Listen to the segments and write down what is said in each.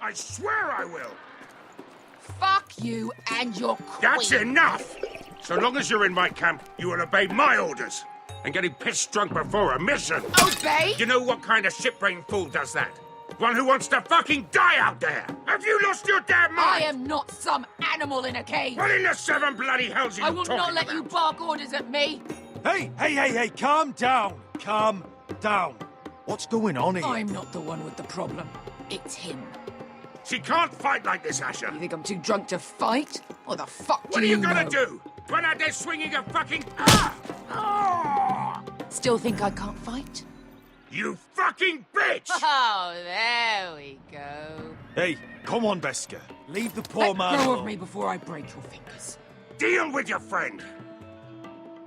I swear I will. Fuck you and your queen. That's enough! So long as you're in my camp, you will obey my orders. And getting pissed drunk before a mission. Obey? You know what kind of shit-brained fool does that? One who wants to fucking die out there! Have you lost your damn mind? I am not some animal in a cage. What in the seven bloody hells are you I will talking not let about? you bark orders at me. Hey, calm down. Calm down. What's going on here? I'm not the one with the problem. It's him. She can't fight like this, Asher. You think I'm too drunk to fight? What the fuck What are you gonna do? Run out there swinging a fucking... Still think I can't fight? You fucking bitch! Oh, there we go. Hey, come on, Beska. Leave the poor man Let go alone. of me before I break your fingers. Deal with your friend.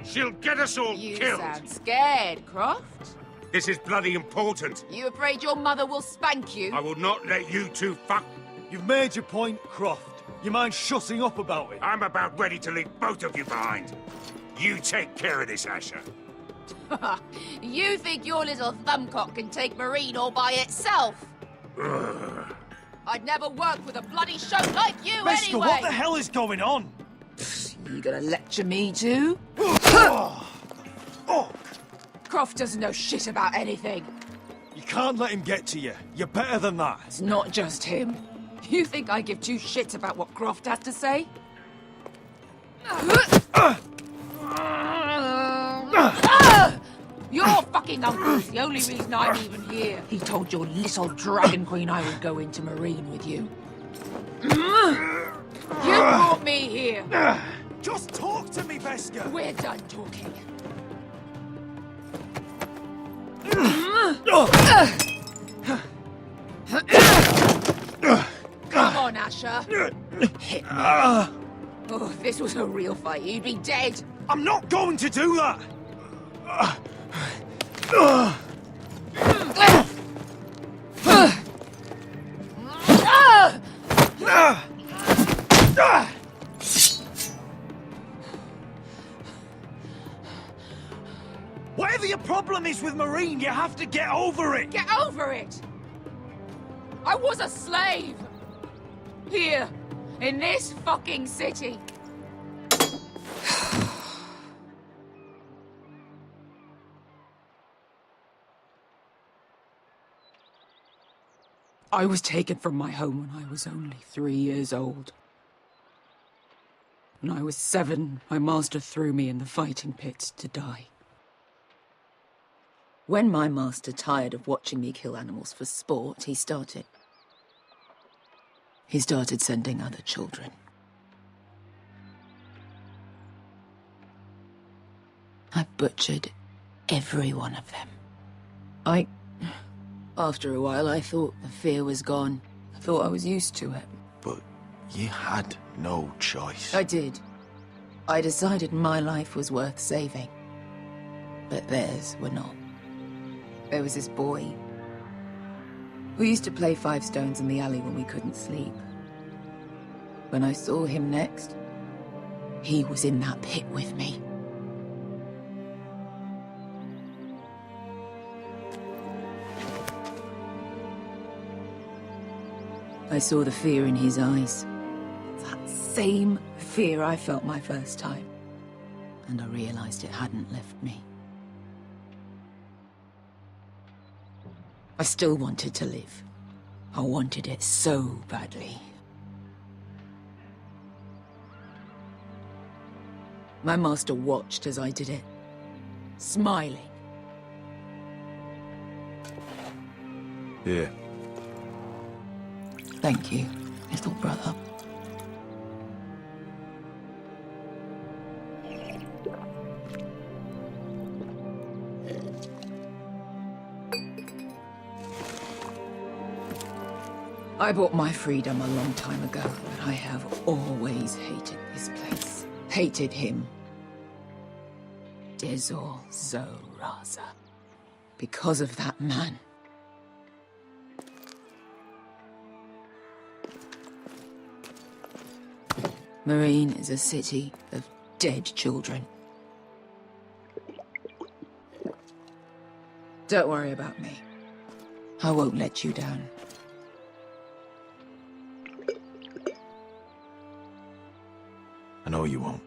She'll get us all You killed. sound scared, Croft. This is bloody important. You afraid your mother will spank you? I will not let you two fuck... You've made your point, Croft. You mind shutting up about it? I'm about ready to leave both of you behind. You take care of this, Asher. You think your little thumbcock can take Marine all by itself? I'd never work with a bloody show like you Beska, anyway! what the hell is going on? You gonna lecture me too? Oh, fuck. Croft doesn't know shit about anything. You can't let him get to you. You're better than that. It's not just him. You think I give two shits about what Croft has to say? Your fucking uncle's the only reason I'm even here. He told your little dragon queen I would go into Marine with you. You brought me here. Just talk to me, Beska. We're done talking. Come on, Asher. Hit me. Oh, if this was a real fight, you'd be dead. I'm not going to do that. Whatever your problem is with Marine, you have to get over it. Get over it! I was a slave! Here, in this fucking city. I was taken from my home when I was only 3 years old. When I was 7, my master threw me in the fighting pits to die. When my master tired of watching me kill animals for sport, he started sending other children. I butchered every one of them. After a while, I thought the fear was gone. I thought I was used to it. But you had no choice. I did. I decided my life was worth saving. But theirs were not. There was this boy who used to play 5 stones in the alley when we couldn't sleep. When I saw him next, he was in that pit with me. I saw the fear in his eyes. That same fear I felt my first time. And I realized it hadn't left me. I still wanted to live. I wanted it so badly. My master watched as I did it, smiling. Yeah. Thank you, little brother. I bought my freedom a long time ago, but I have always hated this place. Hated him. Dezor Zoraza. Because of that man. Marine is a city of dead children. Don't worry about me. I won't let you down. know you won't.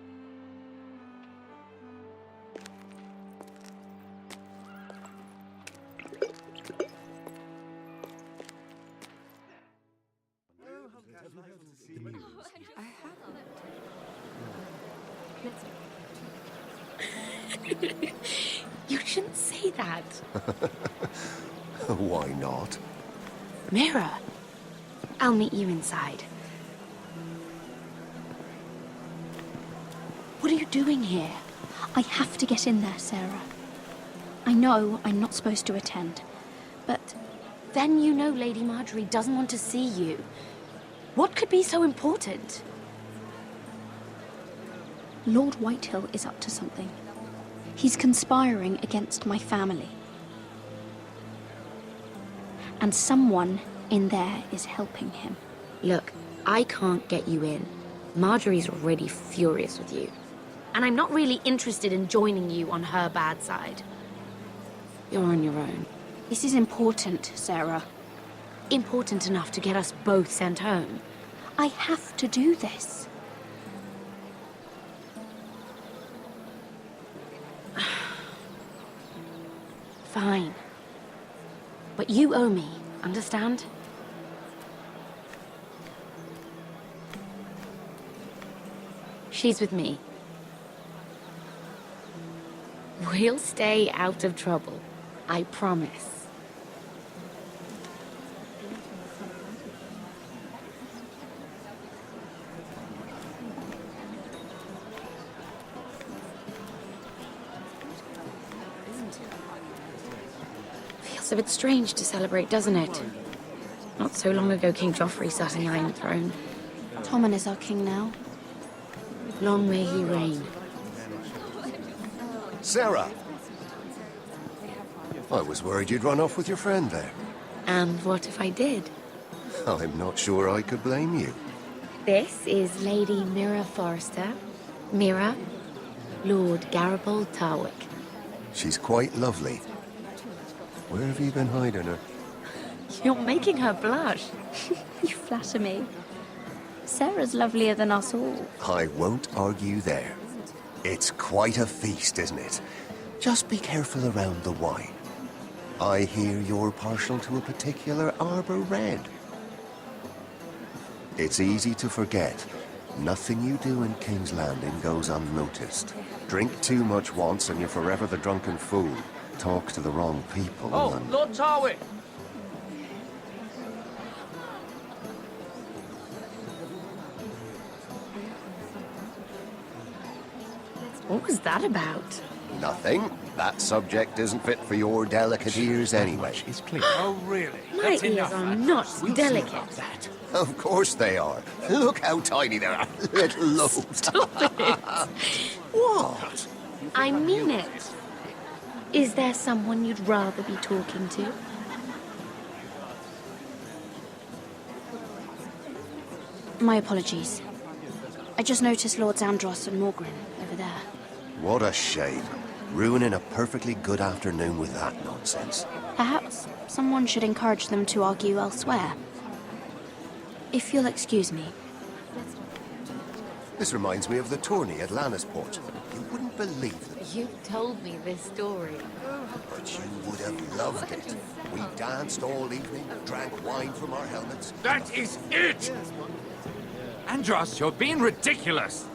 You shouldn't say that. Why not? Mira, I'll meet you inside. What are you doing here? I have to get in there, Sarah. I know I'm not supposed to attend, but Then you know Lady Marjorie doesn't want to see you. What could be so important? Lord Whitehill is up to something. He's conspiring against my family. And someone in there is helping him. Look, I can't get you in. Marjorie's already furious with you. And I'm not really interested in joining you on her bad side. You're on your own. This is important, Sarah. Important enough to get us both sent home. I have to do this. Fine. But you owe me, understand? She's with me. We'll stay out of trouble. I promise. Feels a bit strange to celebrate, doesn't it? Not so long ago, King Joffrey sat on the Iron Throne. Tommen is our king now. Long may he reign. Sarah! I was worried you'd run off with your friend there. And what if I did? I'm not sure I could blame you. This is Lady Mira Forrester. Mira, Lord Garibald Tarwick. She's quite lovely. Where have you been hiding her? You're making her blush. You flatter me. Sarah's lovelier than us all. I won't argue there. It's quite a feast, isn't it? Just be careful around the wine. I hear you're partial to a particular Arbor Red. It's easy to forget. Nothing you do in King's Landing goes unnoticed. Drink too much once and you're forever the drunken fool. Talk to the wrong people and... Lord Tarwick! What was that about? Nothing. That subject isn't fit for your delicate ears anyway. It's clear. Oh, really? My That's ears enough. are not We'll delicate. sort out that. Of course they are. Look how tiny they are. Little lobes. Stop it! What? I mean it. Is there someone you'd rather be talking to? My apologies. I just noticed Lords Andros and Morgren over there. What a shame. Ruining a perfectly good afternoon with that nonsense. Perhaps someone should encourage them to argue elsewhere. If you'll excuse me. This reminds me of the tourney at Lannisport. You wouldn't believe it, You told me this story. but you would have loved it. We danced all evening, drank wine from our helmets. That is it! Andros, you're being ridiculous.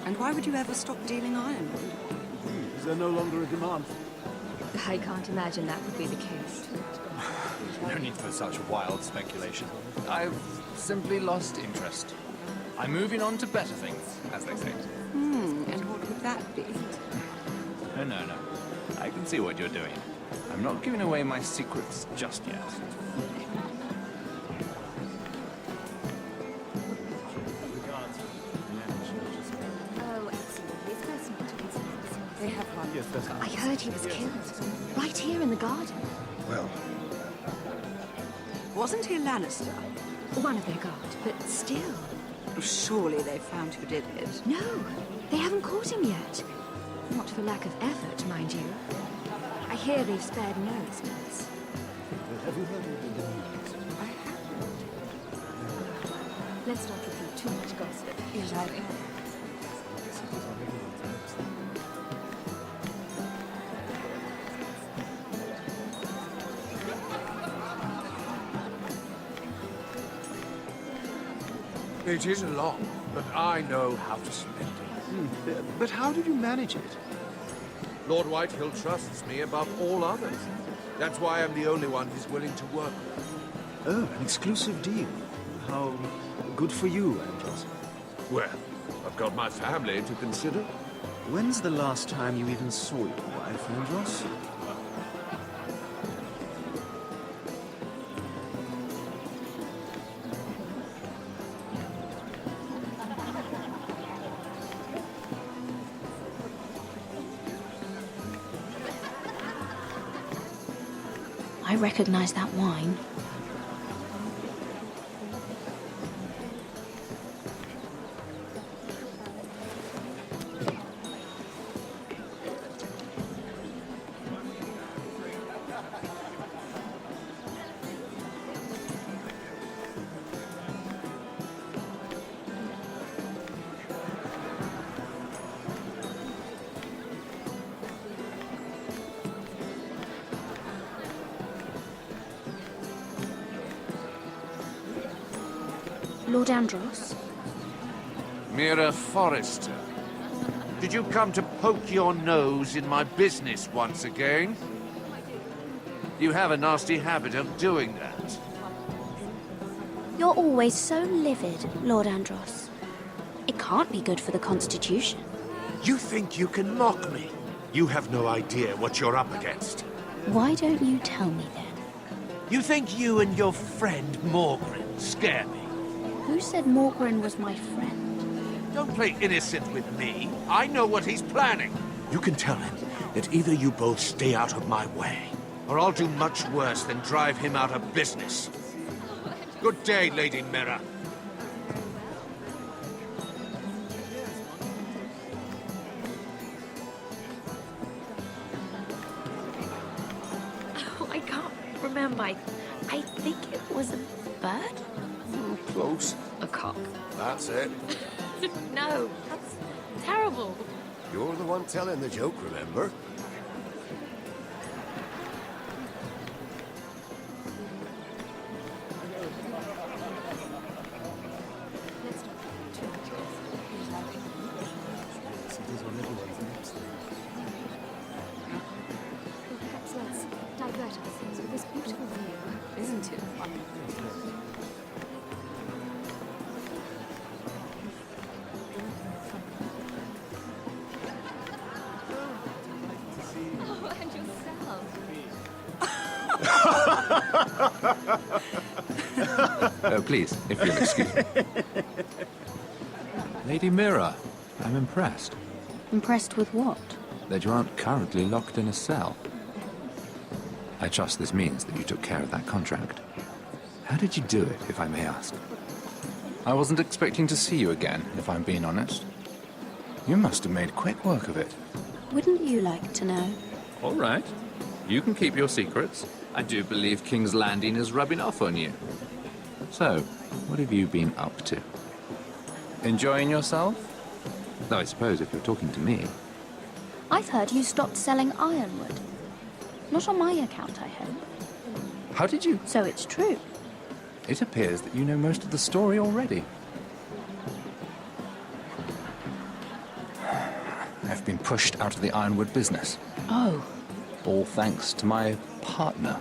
And why would you ever stop dealing iron? Is there no longer a demand? I can't imagine that would be the case. No need for such wild speculation. I've simply lost interest. I'm moving on to better things, as they say. And what would that be? No. I can see what you're doing. I'm not giving away my secrets just yet. Oh, absolutely. It's personal to consider. They have one. I heard he was killed. Right here in the garden. Well, Wasn't he a Lannister? One of their guard, but still. Surely they found who did it. No, they haven't caught him yet. Not for lack of effort, mind you. I hear they've spared no expense. Have you heard of the news? I haven't. Let's not repeat too much gossip. Yes, I have. It isn't long, but I know how to spend it. But how did you manage it? Lord Whitehill trusts me above all others. That's why I'm the only one he's willing to work with. Oh, an exclusive deal. How good for you, Andros. Well, I've got my family to consider. When's the last time you even saw your wife, Andros? I recognize that wine. Lord Andros? Mira Forrester. Did you come to poke your nose in my business once again? You have a nasty habit of doing that. You're always so livid, Lord Andros. It can't be good for the Constitution. You think you can mock me? You have no idea what you're up against. Why don't you tell me then? You think you and your friend Morgren scare me? Who said Morgren was my friend? Don't play innocent with me. I know what he's planning. You can tell him that either you both stay out of my way, Or I'll do much worse than drive him out of business. Good day, Lady Mira. Oh, I can't remember. I think it was a bird? Close. A cock. That's it. No, that's terrible. You're the one telling the joke, remember? Perhaps let's divert ourselves with this beautiful view. Isn't it? Oh, and yourself. Oh, please, if you'll excuse me. Lady Mira, I'm impressed Impressed with what? that you aren't currently locked in a cell. I trust this means that you took care of that contract. How did you do it, if I may ask? I wasn't expecting to see you again, if I'm being honest. You must have made quick work of it. Wouldn't you like to know? All right. You can keep your secrets. I do believe King's Landing is rubbing off on you. So, what have you been up to? Enjoying yourself? Though I suppose if you're talking to me. I've heard you stopped selling ironwood. Not on my account, I hope. How did you? So it's true. It appears that you know most of the story already. I've been pushed out of the ironwood business. Oh. All thanks to my partner.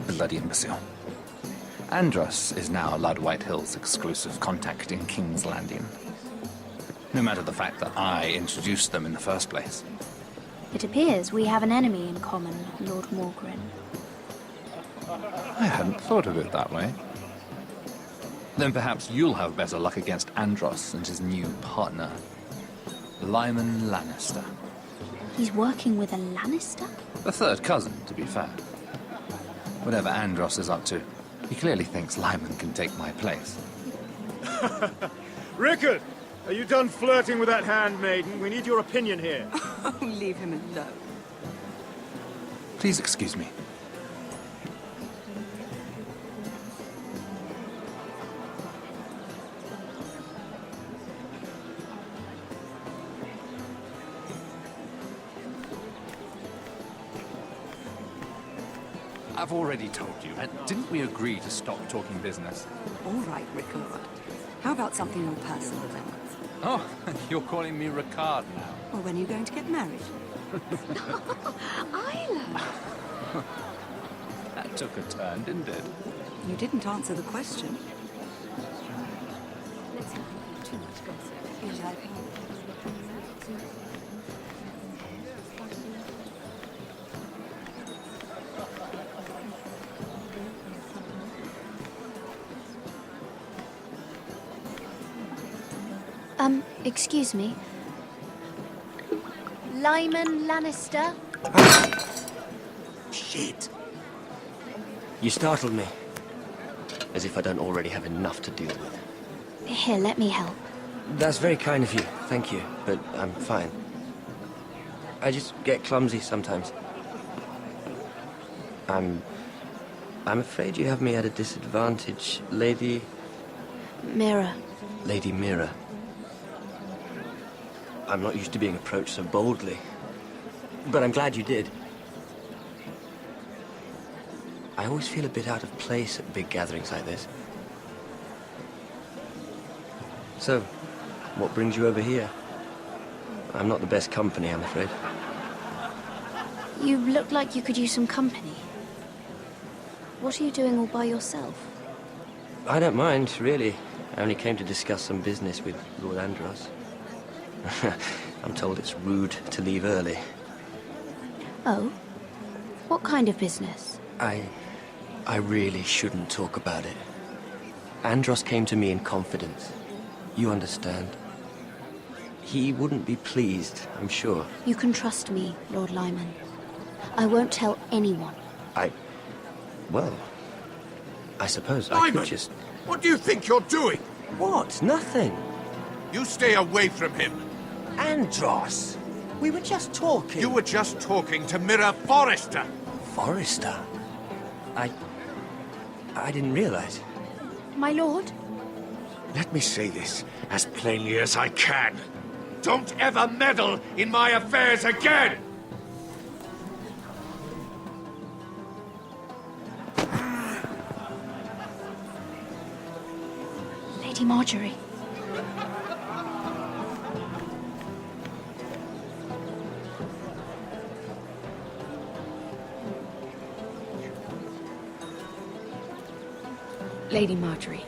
Bloody imbecile. Andros is now Lord Whitehill's exclusive contact in King's Landing. No matter the fact that I introduced them in the first place. It appears we have an enemy in common, Lord Morgren. I hadn't thought of it that way. Then perhaps you'll have better luck against Andros and his new partner, Lyman Lannister. He's working with a Lannister? A third cousin, to be fair. Whatever Andros is up to, He clearly thinks Lyman can take my place. Rickard! Are you done flirting with that handmaiden? We need your opinion here. Oh, leave him alone. Please excuse me. I've already told you, and didn't we agree to stop talking business? All right, Rickard. How about something more personal then? Oh, you're calling me Ricard now. Well, when are you going to get married? Isla! That took a turn, didn't it? You didn't answer the question. Let's not make too much gossip. Excuse me. Lyman Lannister? Shit. You startled me. As if I don't already have enough to deal with. Here, let me help. That's very kind of you, thank you, but I'm fine. I just get clumsy sometimes. I'm afraid you have me at a disadvantage, Lady... Mira. Lady Mira. I'm not used to being approached so boldly, but I'm glad you did. I always feel a bit out of place at big gatherings like this. So, what brings you over here? I'm not the best company, I'm afraid. You look like you could use some company. What are you doing all by yourself? I don't mind, really. I only came to discuss some business with Lord Andros. I'm told it's rude to leave early. Oh? What kind of business? I really shouldn't talk about it. Andros came to me in confidence. You understand. He wouldn't be pleased, I'm sure. You can trust me, Lord Lyman. I won't tell anyone. Well, I suppose I Lyman! could just... What do you think you're doing? What? Nothing. You stay away from him. Andros! We were just talking. You were just talking to Mira Forrester. Forrester? I didn't realize. My lord? Let me say this as plainly as I can. Don't ever meddle in my affairs again! Lady Marjorie. Lady Marjorie.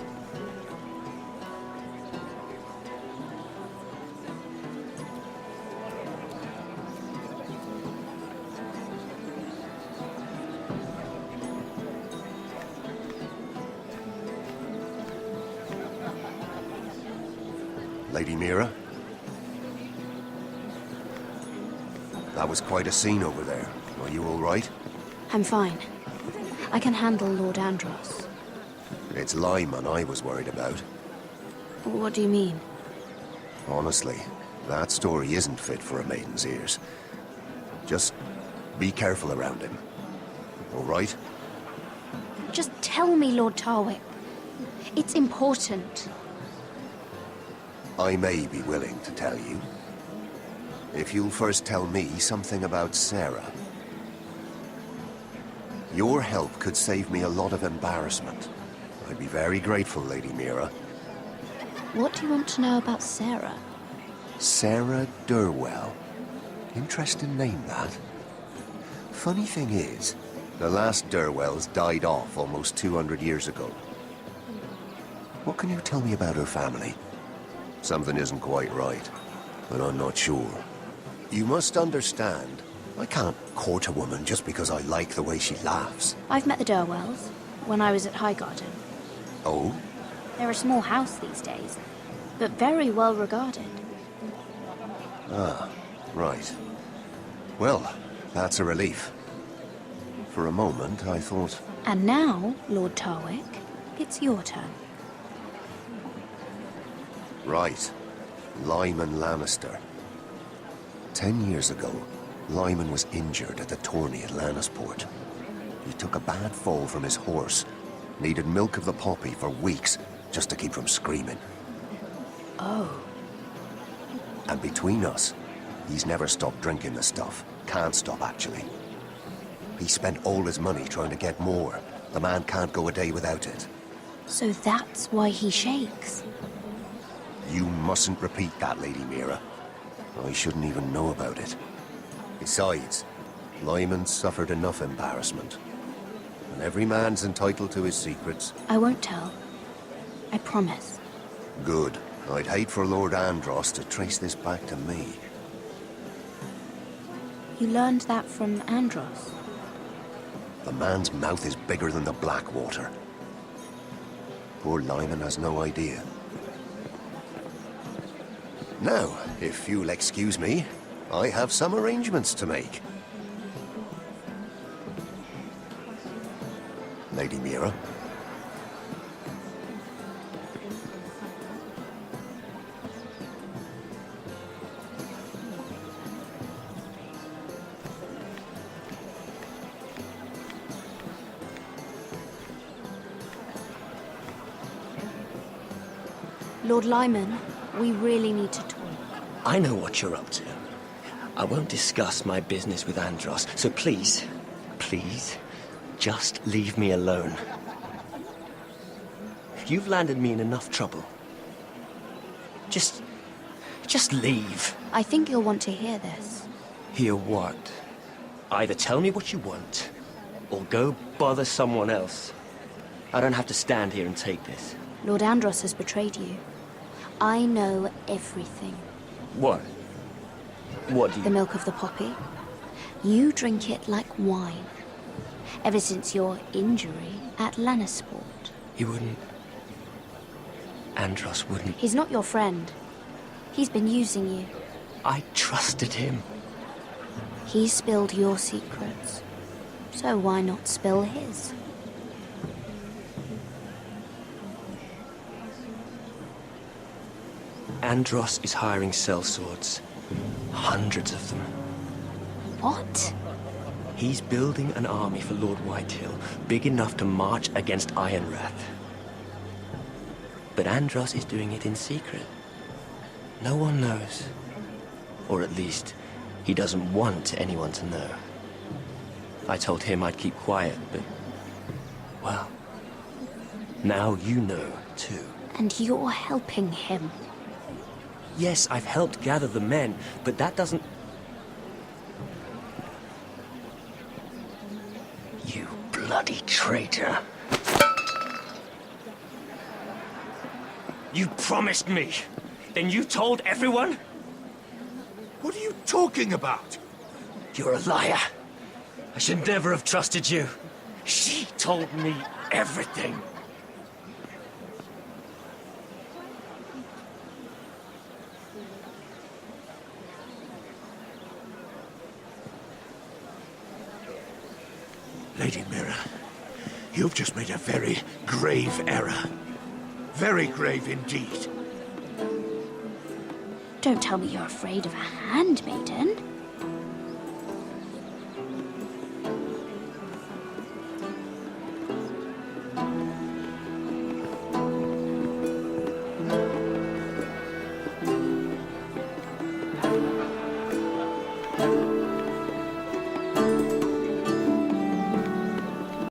Lady Mira? That was quite a scene over there. Are you all right? I'm fine. I can handle Lord Andros. It's Lyman I was worried about. What do you mean? Honestly, that story isn't fit for a maiden's ears. Just be careful around him. All right? Just tell me, Lord Tarwick. It's important. I may be willing to tell you. If you'll first tell me something about Sarah. Your help could save me a lot of embarrassment. I'd be very grateful, Lady Mira. What do you want to know about Sarah? Sarah Durwell. Interesting name, that. Funny thing is, the last Durwells died off almost 200 years ago. What can you tell me about her family? Something isn't quite right, but I'm not sure. You must understand, I can't court a woman just because I like the way she laughs. I've met the Durwells when I was at Highgarden. Oh? They're a small house these days, but very well regarded. Ah, right. Well, that's a relief. For a moment, I thought... And now, Lord Tarwick, it's your turn. Right. Lyman Lannister. 10 years ago, Lyman was injured at the tourney at Lannisport. He took a bad fall from his horse. Needed milk of the poppy for weeks, just to keep from screaming. Oh. And between us, he's never stopped drinking the stuff. Can't stop, actually. He spent all his money trying to get more. The man can't go a day without it. So that's why he shakes. You mustn't repeat that, Lady Mira. I shouldn't even know about it. Besides, Lyman suffered enough embarrassment. And every man's entitled to his secrets. I won't tell. I promise. Good. I'd hate for Lord Andros to trace this back to me. You learned that from Andros? The man's mouth is bigger than the Blackwater. Poor Lyman has no idea. Now, if you'll excuse me, I have some arrangements to make. Lady Mira. Lord Lyman, we really need to talk. I know what you're up to. I won't discuss my business with Andros, so please, please, just leave me alone. You've landed me in enough trouble. Just leave. I think you'll want to hear this. Hear what? Either tell me what you want, or go bother someone else. I don't have to stand here and take this. Lord Andros has betrayed you. I know everything. What? What do you... The milk of the poppy. You drink it like wine. Ever since your injury at Lannisport. He wouldn't... Andros wouldn't... He's not your friend. He's been using you. I trusted him. He spilled your secrets. So why not spill his? Andros is hiring sellswords. Hundreds of them. What? He's building an army for Lord Whitehill, big enough to march against Ironrath. But Andros is doing it in secret. No one knows. Or at least, he doesn't want anyone to know. I told him I'd keep quiet, but... well... now you know, too. And you're helping him. Yes, I've helped gather the men, but that doesn't... You bloody traitor. You promised me. Then you told everyone? What are you talking about? You're a liar. I should never have trusted you. She told me everything. Lady Mira, you've just made a very grave error. Very grave indeed. Don't tell me you're afraid of a handmaiden.